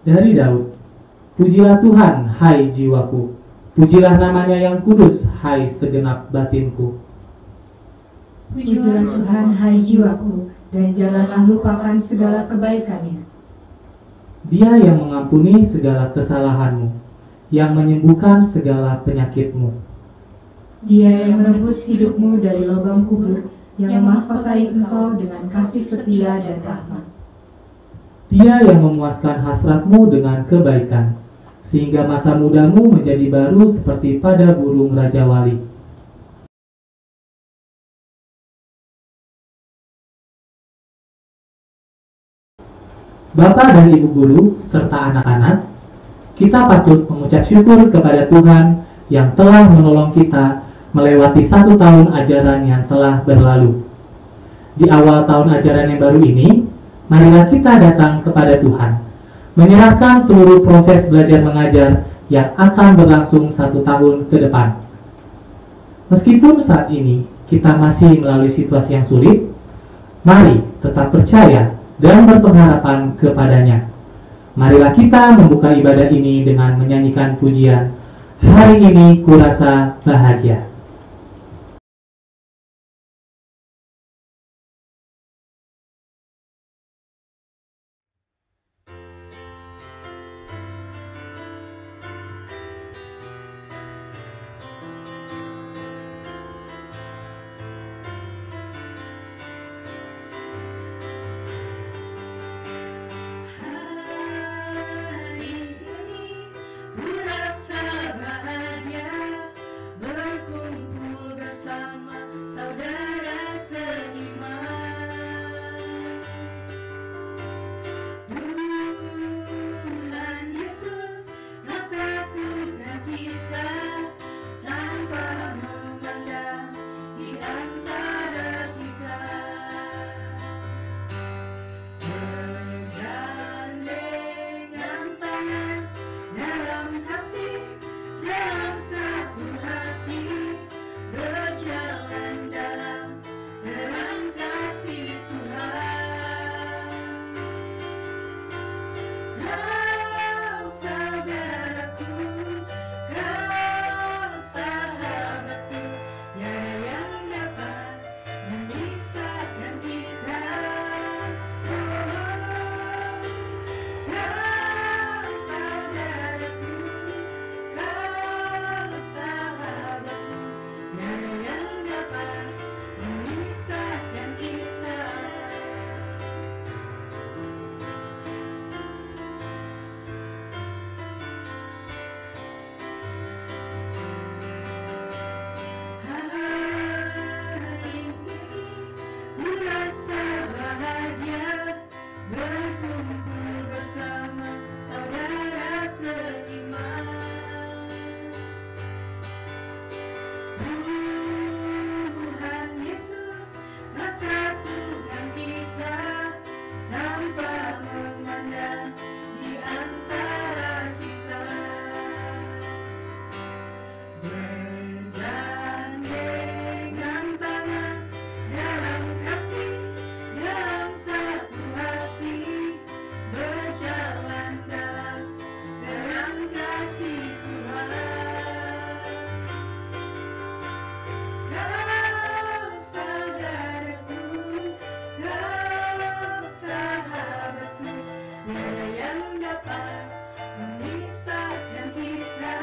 Dari Daud, pujilah Tuhan, hai jiwaku, pujilah namanya yang kudus, hai segenap batinku. Pujilah Tuhan, hai jiwaku, dan janganlah lupakan segala kebaikannya. Dia yang mengampuni segala kesalahanmu, yang menyembuhkan segala penyakitmu. Dia yang menebus hidupmu dari lubang kubur, yang memahkotai engkau dengan kasih setia dan rahmat. Dia yang memuaskan hasratmu dengan kebaikan, sehingga masa mudamu menjadi baru seperti pada burung Raja Wali. Bapak dan Ibu Guru, serta anak-anak, kita patut mengucap syukur kepada Tuhan yang telah menolong kita melewati 1 tahun ajaran yang telah berlalu. Di awal tahun ajaran yang baru ini, marilah kita datang kepada Tuhan, menyerahkan seluruh proses belajar mengajar yang akan berlangsung 1 tahun ke depan. Meskipun saat ini kita masih melalui situasi yang sulit, mari tetap percaya dan berpengharapan kepadanya. Marilah kita membuka ibadah ini dengan menyanyikan pujian, "Hari ini kurasa bahagia." Hari ini kurasa bahagia, berkumpul tanpa memandang di antara kita. Bergandengan tangan dalam kasih, dalam satu hati, berjalan dalam kasih Tuhan. Kau saudaraku, kau sahabatku, tiada yang dapat memisahkan kita.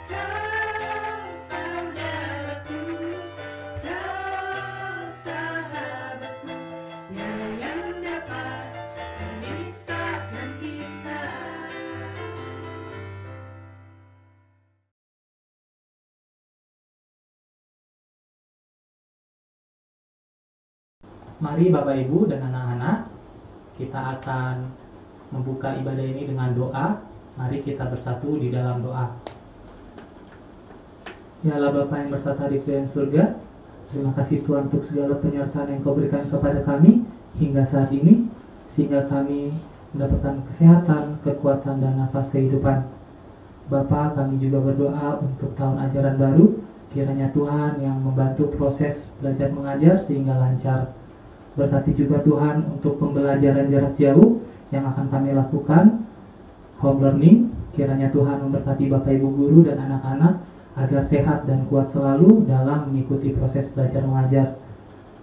Kau saudaraku, kau sahabatku, tiada yang dapat memisahkan kita. Mari Bapak Ibu dan anak-anak, kita akan membuka ibadah ini dengan doa. Mari kita bersatu di dalam doa. Ya Allah Bapa yang bertata di kerajaan surga, terima kasih Tuhan untuk segala penyertaan yang Kau berikan kepada kami hingga saat ini, sehingga kami mendapatkan kesehatan, kekuatan, dan nafas kehidupan. Bapa, kami juga berdoa untuk tahun ajaran baru, kiranya Tuhan yang membantu proses belajar mengajar sehingga lancar. Berkati juga Tuhan untuk pembelajaran jarak jauh yang akan kami lakukan, home learning. Kiranya Tuhan memberkati Bapak Ibu guru dan anak-anak agar sehat dan kuat selalu dalam mengikuti proses belajar mengajar.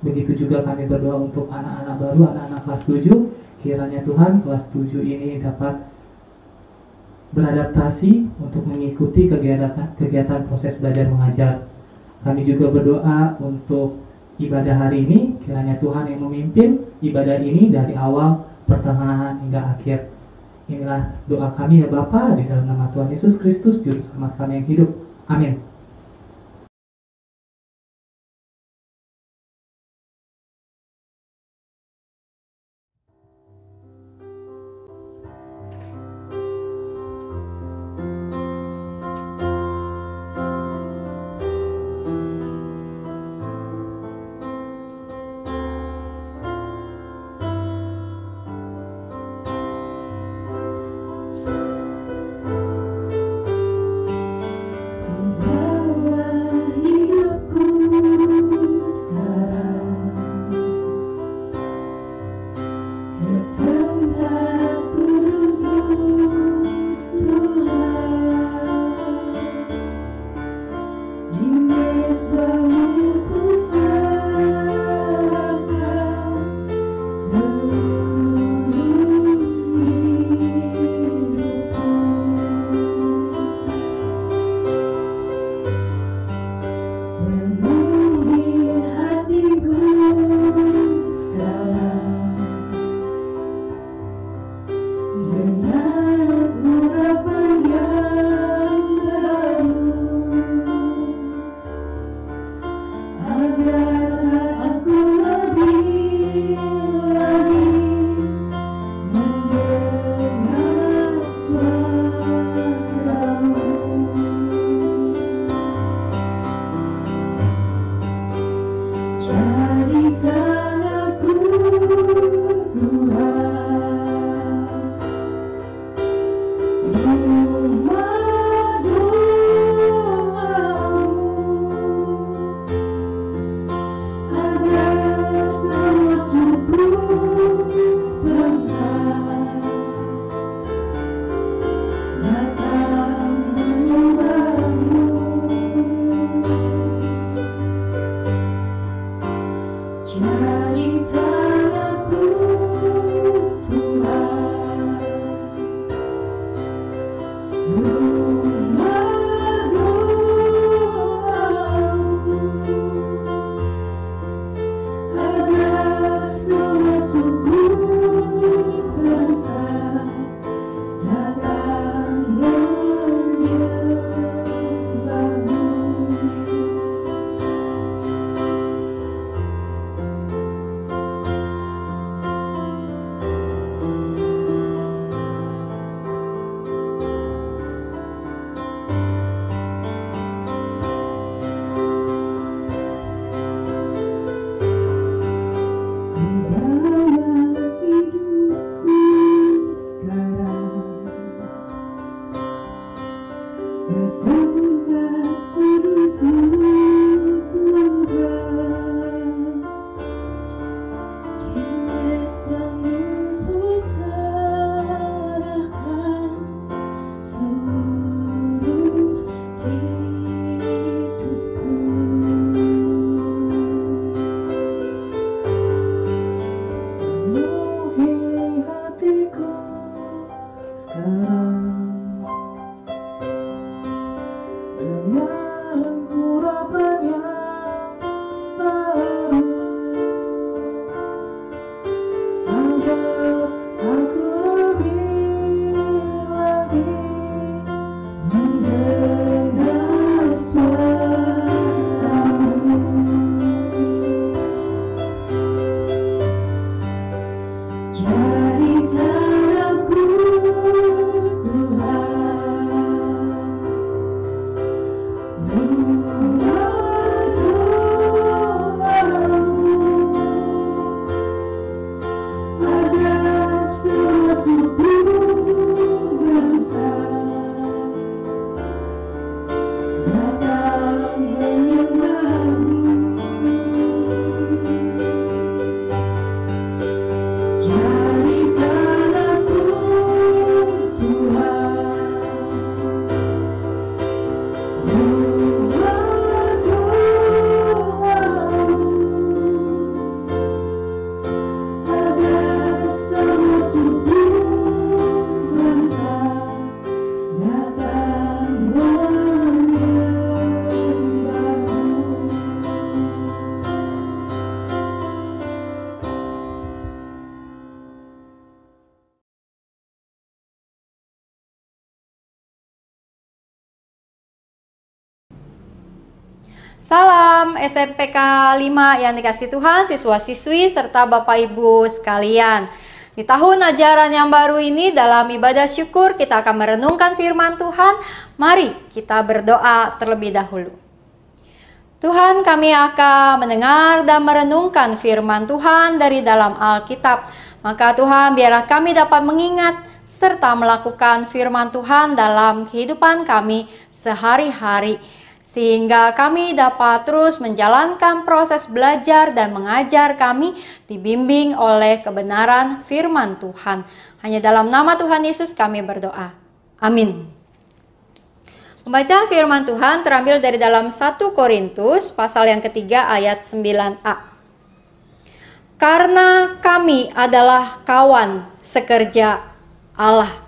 Begitu juga kami berdoa untuk anak-anak baru, anak-anak kelas 7. Kiranya Tuhan kelas 7 ini dapat beradaptasi untuk mengikuti kegiatan proses belajar mengajar. Kami juga berdoa untuk ibadah hari ini, kiranya Tuhan yang memimpin ibadah ini dari awal, pertengahan, hingga akhir. Inilah doa kami ya Bapa, di dalam nama Tuhan Yesus Kristus, Juru Selamat kami yang hidup. Amin. Ibadah penuhi hatiku sekarang dengan harapan yang baru, agar aku lebih lagi mendengar suara-Mu. Jadikan aku Tuhan rumah doa-Mu, agar semua suku bangsa datang menyembah-Mu. Jadikan aku Tuhan rumah doa-Mu, agar semua suku bangsa datang menyembah-Mu. Salam SMPK 5 yang dikasih Tuhan, siswa-siswi serta Bapak Ibu sekalian. Di tahun ajaran yang baru ini dalam ibadah syukur kita akan merenungkan firman Tuhan. Mari kita berdoa terlebih dahulu. Tuhan, kami akan mendengar dan merenungkan firman Tuhan dari dalam Alkitab. Maka Tuhan, biarlah kami dapat mengingat serta melakukan firman Tuhan dalam kehidupan kami sehari-hari, sehingga kami dapat terus menjalankan proses belajar dan mengajar kami dibimbing oleh kebenaran firman Tuhan. Hanya dalam nama Tuhan Yesus kami berdoa. Amin. Membaca firman Tuhan terambil dari dalam 1 Korintus pasal yang ketiga ayat 9a. Karena kami adalah kawan sekerja Allah.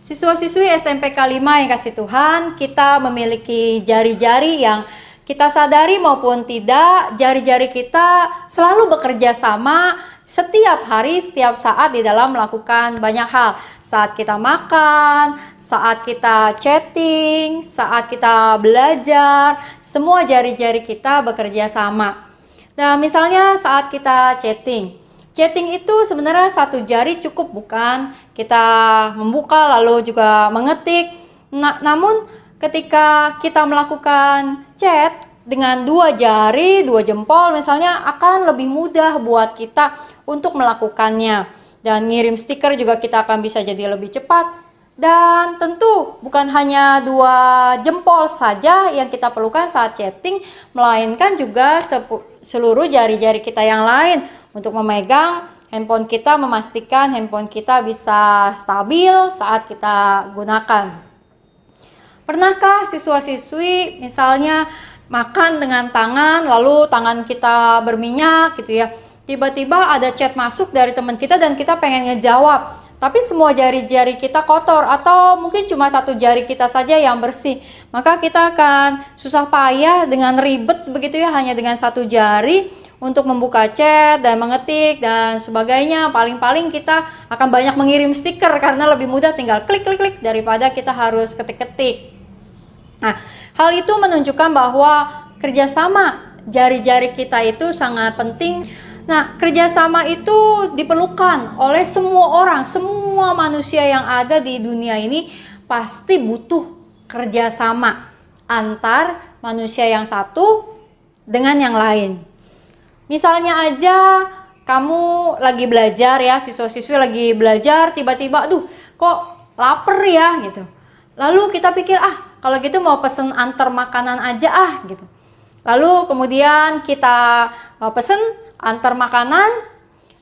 Siswa-siswi SMPK 5 yang kasih Tuhan, kita memiliki jari-jari yang kita sadari maupun tidak, jari-jari kita selalu bekerja sama setiap hari, setiap saat di dalam melakukan banyak hal. Saat kita makan, saat kita chatting, saat kita belajar, semua jari-jari kita bekerja sama. Nah, misalnya saat kita chatting itu sebenarnya satu jari cukup, bukan? Kita membuka lalu juga mengetik. Namun ketika kita melakukan chat dengan 2 jari, 2 jempol misalnya, akan lebih mudah buat kita untuk melakukannya. Dan ngirim stiker juga kita akan bisa jadi lebih cepat. Dan tentu bukan hanya 2 jempol saja yang kita perlukan saat chatting, melainkan juga seluruh jari-jari kita yang lain untuk memegang handphone kita, memastikan handphone kita bisa stabil saat kita gunakan. Pernahkah siswa-siswi misalnya makan dengan tangan, lalu tangan kita berminyak gitu ya, tiba-tiba ada chat masuk dari teman kita dan kita pengen ngejawab, tapi semua jari-jari kita kotor atau mungkin cuma 1 jari kita saja yang bersih, maka kita akan susah payah dengan ribet begitu ya, hanya dengan 1 jari untuk membuka chat dan mengetik dan sebagainya. Paling-paling kita akan banyak mengirim stiker karena lebih mudah tinggal klik-klik-klik daripada kita harus ketik-ketik. Nah, hal itu menunjukkan bahwa kerjasama jari-jari kita itu sangat penting. Nah, kerjasama itu diperlukan oleh semua orang, semua manusia yang ada di dunia ini pasti butuh kerjasama antar manusia yang satu dengan yang lain. Misalnya aja kamu lagi belajar ya, siswa-siswi lagi belajar, tiba-tiba aduh kok lapar ya gitu. Lalu kita pikir kalau gitu mau pesen antar makanan aja gitu. Lalu kemudian kita pesen antar makanan,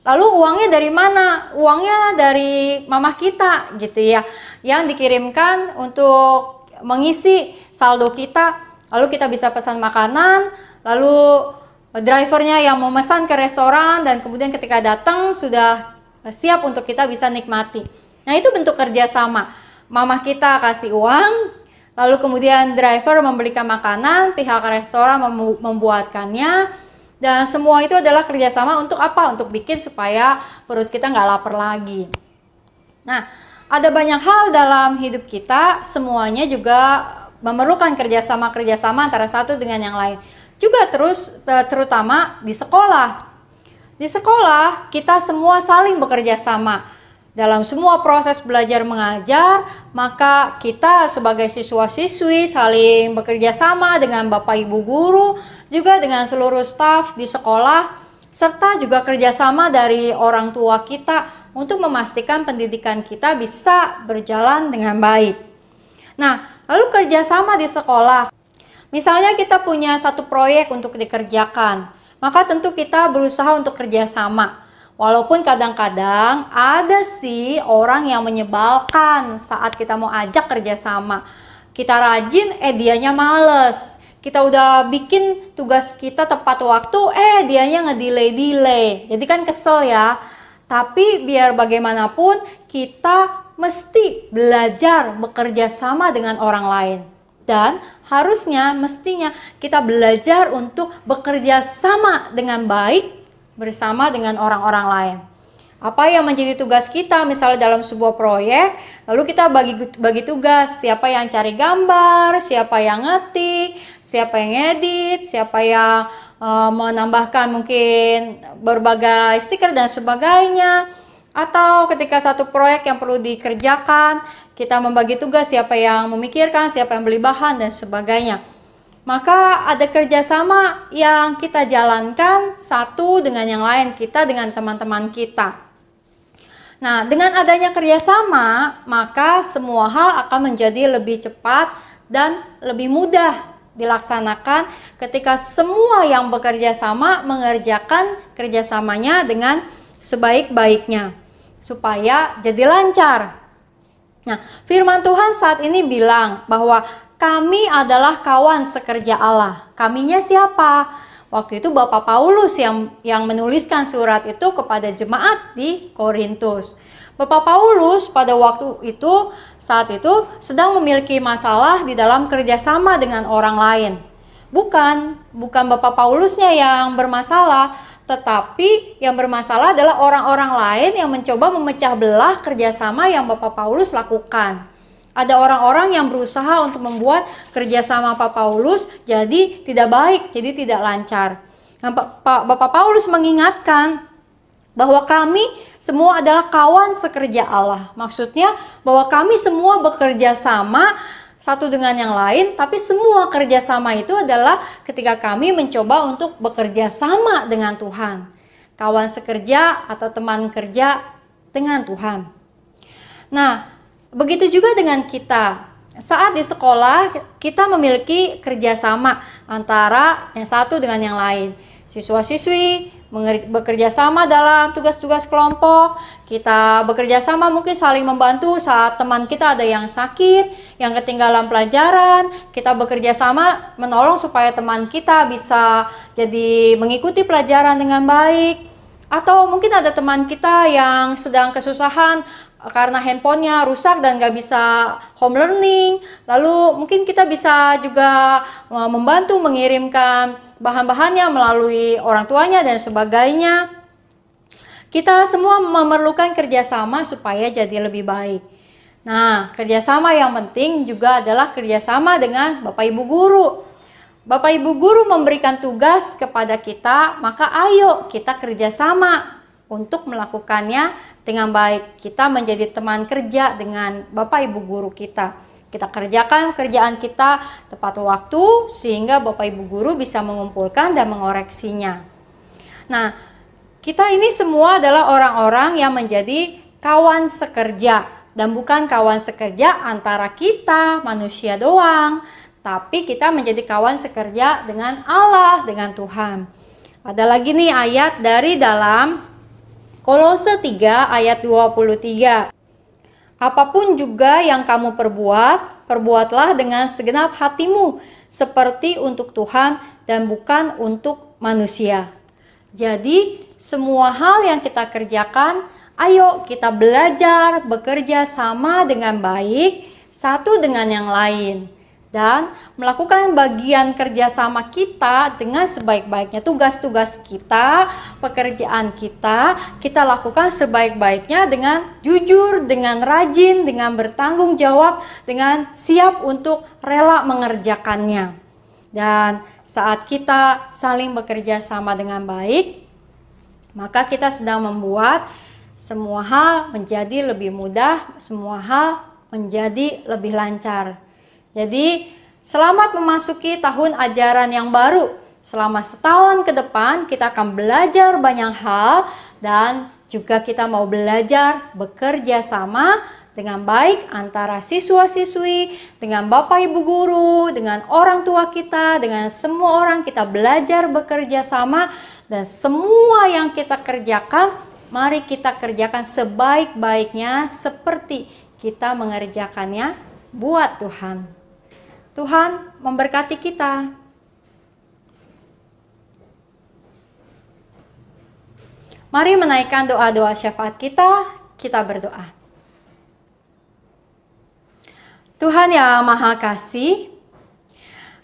lalu uangnya dari mana? Uangnya dari mamah kita gitu ya, yang dikirimkan untuk mengisi saldo kita. Lalu kita bisa pesan makanan, lalu drivernya yang memesan ke restoran dan kemudian ketika datang sudah siap untuk kita bisa nikmati. Nah, itu bentuk kerjasama. Mama kita kasih uang, lalu kemudian driver membelikan makanan, pihak restoran membuatkannya, dan semua itu adalah kerjasama untuk apa? Untuk bikin supaya perut kita nggak lapar lagi. Nah, ada banyak hal dalam hidup kita, semuanya juga memerlukan kerjasama antara satu dengan yang lain. Juga terutama di sekolah. Di sekolah kita semua saling bekerja sama. Dalam semua proses belajar mengajar, maka kita sebagai siswa-siswi saling bekerja sama dengan Bapak Ibu guru, juga dengan seluruh staf di sekolah, serta juga kerjasama dari orang tua kita untuk memastikan pendidikan kita bisa berjalan dengan baik. Nah, lalu kerjasama di sekolah. Misalnya kita punya satu proyek untuk dikerjakan, maka tentu kita berusaha untuk kerjasama. Walaupun kadang-kadang ada sih orang yang menyebalkan saat kita mau ajak kerjasama. Kita rajin, dianya males. Kita udah bikin tugas kita tepat waktu, dianya ngedelay. Jadi kan kesel ya. Tapi biar bagaimanapun kita mesti belajar bekerja sama dengan orang lain. Dan mestinya kita belajar untuk bekerja sama dengan baik bersama dengan orang-orang lain. Apa yang menjadi tugas kita misalnya dalam sebuah proyek, lalu kita bagi tugas, siapa yang cari gambar, siapa yang ngetik, siapa yang edit, siapa yang menambahkan mungkin berbagai stiker dan sebagainya. Atau ketika satu proyek yang perlu dikerjakan, kita membagi tugas siapa yang memikirkan, siapa yang beli bahan dan sebagainya. Maka ada kerjasama yang kita jalankan satu dengan yang lain, kita dengan teman-teman kita. Nah, dengan adanya kerjasama, maka semua hal akan menjadi lebih cepat dan lebih mudah dilaksanakan ketika semua yang bekerja sama mengerjakan kerjasamanya dengan sebaik-baiknya, supaya jadi lancar. Nah, firman Tuhan saat ini bilang bahwa kami adalah kawan sekerja Allah. Kaminya siapa? Waktu itu Bapak Paulus yang menuliskan surat itu kepada jemaat di Korintus. Bapak Paulus pada waktu itu, saat itu sedang memiliki masalah di dalam kerjasama dengan orang lain. Bukan Bapak Paulusnya yang bermasalah, tetapi yang bermasalah adalah orang-orang lain yang mencoba memecah belah kerjasama yang Bapak Paulus lakukan. Ada orang-orang yang berusaha untuk membuat kerjasama Pak Paulus jadi tidak baik, jadi tidak lancar. Nah, Bapak Paulus mengingatkan bahwa kami semua adalah kawan sekerja Allah. Maksudnya bahwa kami semua bekerja sama satu dengan yang lain, tapi semua kerjasama itu adalah ketika kami mencoba untuk bekerja sama dengan Tuhan. Kawan sekerja atau teman kerja dengan Tuhan. Nah, begitu juga dengan kita. Saat di sekolah, kita memiliki kerjasama antara yang satu dengan yang lain. Siswa-siswi bekerja sama dalam tugas-tugas kelompok. Kita bekerja sama mungkin saling membantu saat teman kita ada yang sakit, yang ketinggalan pelajaran. Kita bekerja sama menolong supaya teman kita bisa jadi mengikuti pelajaran dengan baik. Atau mungkin ada teman kita yang sedang kesusahan karena handphonenya rusak dan nggak bisa home learning. Lalu mungkin kita bisa juga membantu mengirimkan bahan-bahannya melalui orang tuanya dan sebagainya. Kita semua memerlukan kerjasama supaya jadi lebih baik. Nah, kerjasama yang penting juga adalah kerjasama dengan Bapak Ibu Guru. Bapak Ibu Guru memberikan tugas kepada kita, maka ayo kita kerjasama untuk melakukannya dengan baik. Kita menjadi teman kerja dengan Bapak Ibu Guru kita. Kita kerjakan kerjaan kita tepat waktu sehingga Bapak Ibu Guru bisa mengumpulkan dan mengoreksinya. Nah, kita ini semua adalah orang-orang yang menjadi kawan sekerja. Dan bukan kawan sekerja antara kita manusia doang, tapi kita menjadi kawan sekerja dengan Allah, dengan Tuhan. Ada lagi nih ayat dari dalam Kolose 3 ayat 23. Apapun juga yang kamu perbuat, perbuatlah dengan segenap hatimu, seperti untuk Tuhan dan bukan untuk manusia. Jadi, semua hal yang kita kerjakan, ayo kita belajar bekerja sama dengan baik, satu dengan yang lain. Dan melakukan bagian kerjasama kita dengan sebaik-baiknya. Tugas-tugas kita, pekerjaan kita lakukan sebaik-baiknya dengan jujur, dengan rajin, dengan bertanggung jawab, dengan siap untuk rela mengerjakannya. Dan saat kita saling bekerja sama dengan baik, maka kita sedang membuat semua hal menjadi lebih mudah, semua hal menjadi lebih lancar. Jadi, selamat memasuki tahun ajaran yang baru. Selama setahun ke depan, kita akan belajar banyak hal dan juga kita mau belajar bekerja sama dengan baik antara siswa-siswi, dengan Bapak Ibu guru, dengan orang tua kita, dengan semua orang. Kita belajar bekerja sama dan semua yang kita kerjakan, mari kita kerjakan sebaik-baiknya seperti kita mengerjakannya buat Tuhan. Tuhan memberkati kita. Mari menaikkan doa-doa syafaat kita berdoa. Tuhan yang Maha Kasih,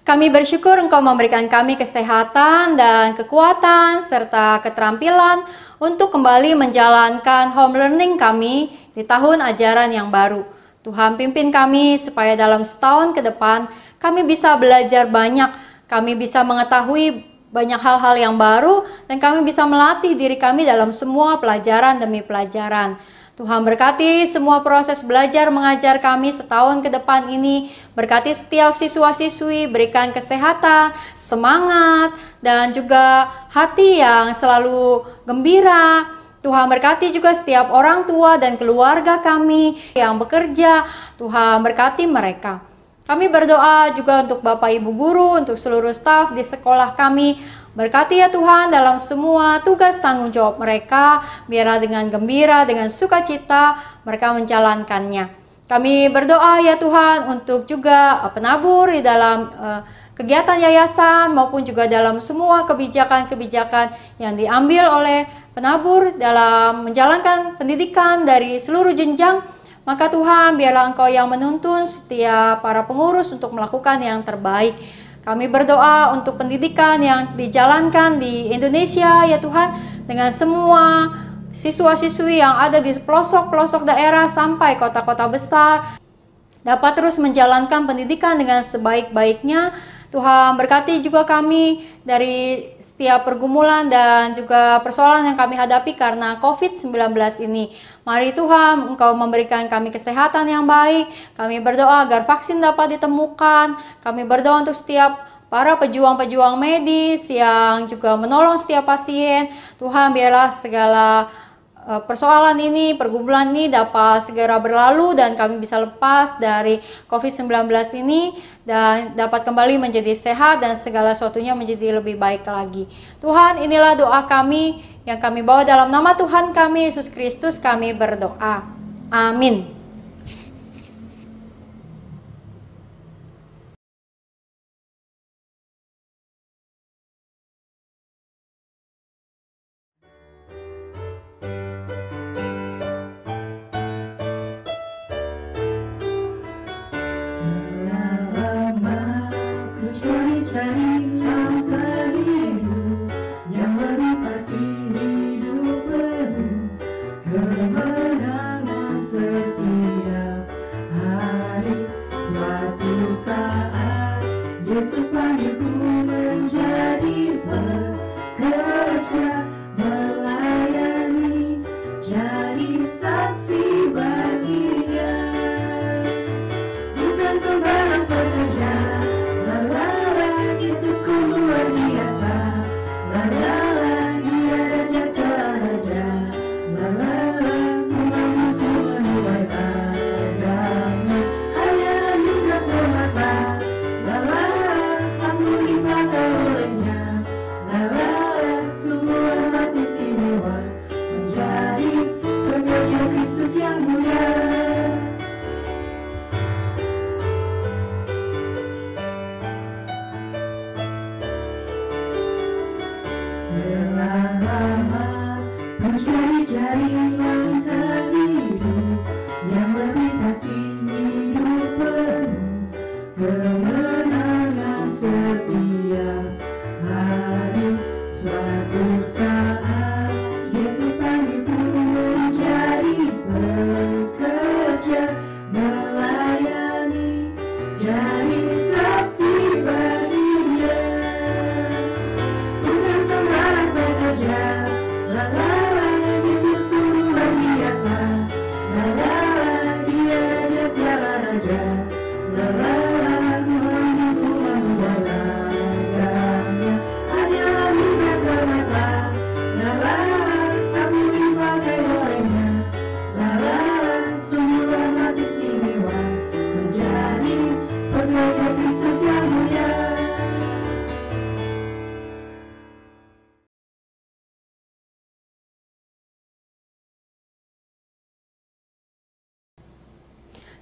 kami bersyukur Engkau memberikan kami kesehatan dan kekuatan serta keterampilan untuk kembali menjalankan home learning kami di tahun ajaran yang baru. Tuhan pimpin kami supaya dalam setahun ke depan kami bisa belajar banyak, kami bisa mengetahui banyak hal-hal yang baru, dan kami bisa melatih diri kami dalam semua pelajaran demi pelajaran. Tuhan berkati semua proses belajar mengajar kami setahun ke depan ini. Berkati setiap siswa-siswi, berikan kesehatan, semangat, dan juga hati yang selalu gembira. Tuhan berkati juga setiap orang tua dan keluarga kami yang bekerja. Tuhan berkati mereka. Kami berdoa juga untuk Bapak Ibu guru, untuk seluruh staf di sekolah kami. Berkati ya Tuhan dalam semua tugas tanggung jawab mereka. Biarlah dengan gembira, dengan sukacita mereka menjalankannya. Kami berdoa ya Tuhan untuk juga penabur di dalam kegiatan yayasan maupun juga dalam semua kebijakan-kebijakan yang diambil oleh penabur dalam menjalankan pendidikan dari seluruh jenjang. Maka Tuhan, biarlah Engkau yang menuntun setiap para pengurus untuk melakukan yang terbaik. Kami berdoa untuk pendidikan yang dijalankan di Indonesia ya Tuhan, dengan semua siswa-siswi yang ada di pelosok-pelosok daerah sampai kota-kota besar dapat terus menjalankan pendidikan dengan sebaik-baiknya. Tuhan berkati juga kami dari setiap pergumulan dan juga persoalan yang kami hadapi karena COVID-19 ini. Mari Tuhan, Engkau memberikan kami kesehatan yang baik. Kami berdoa agar vaksin dapat ditemukan. Kami berdoa untuk setiap para pejuang-pejuang medis yang juga menolong setiap pasien. Tuhan, biarlah segala persoalan ini, pergumulan ini dapat segera berlalu dan kami bisa lepas dari COVID-19 ini dan dapat kembali menjadi sehat dan segala sesuatunya menjadi lebih baik lagi. Tuhan, inilah doa kami yang kami bawa dalam nama Tuhan kami Yesus Kristus kami berdoa. Amin. Cari jangka hidup yang lebih pasti, hidup penuh kemenangan setia. Mencari-cari langkah hidup yang lebih pasti, hidup penuh kemenangan setiap hari. Suatu saat Yesus panggilku menjadi pekerja, melayani, jadi saksi baginya. Bukan sembarang pekerja, la la la, Yesusku luar biasa, la la la, Dia raja segala raja, la la la, hidupku memudahkannya. Hanyalah luka semata, la la la, aku dipakai olehnya, la la la, sungguh amat istimewa menjadi pekerja Kristus yang mulia.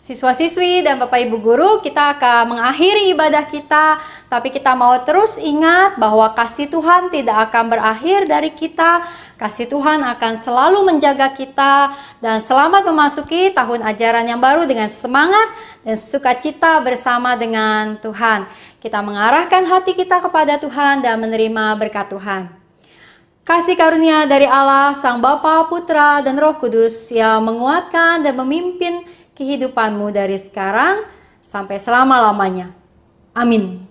Siswa-siswi dan Bapak Ibu Guru, kita akan mengakhiri ibadah kita, tapi kita mau terus ingat bahwa kasih Tuhan tidak akan berakhir dari kita. Kasih Tuhan akan selalu menjaga kita, dan selamat memasuki tahun ajaran yang baru dengan semangat dan sukacita bersama dengan Tuhan. Kita mengarahkan hati kita kepada Tuhan dan menerima berkat Tuhan. Kasih karunia dari Allah, Sang Bapa, Putra, dan Roh Kudus yang menguatkan dan memimpin kehidupanmu dari sekarang sampai selama-lamanya. Amin.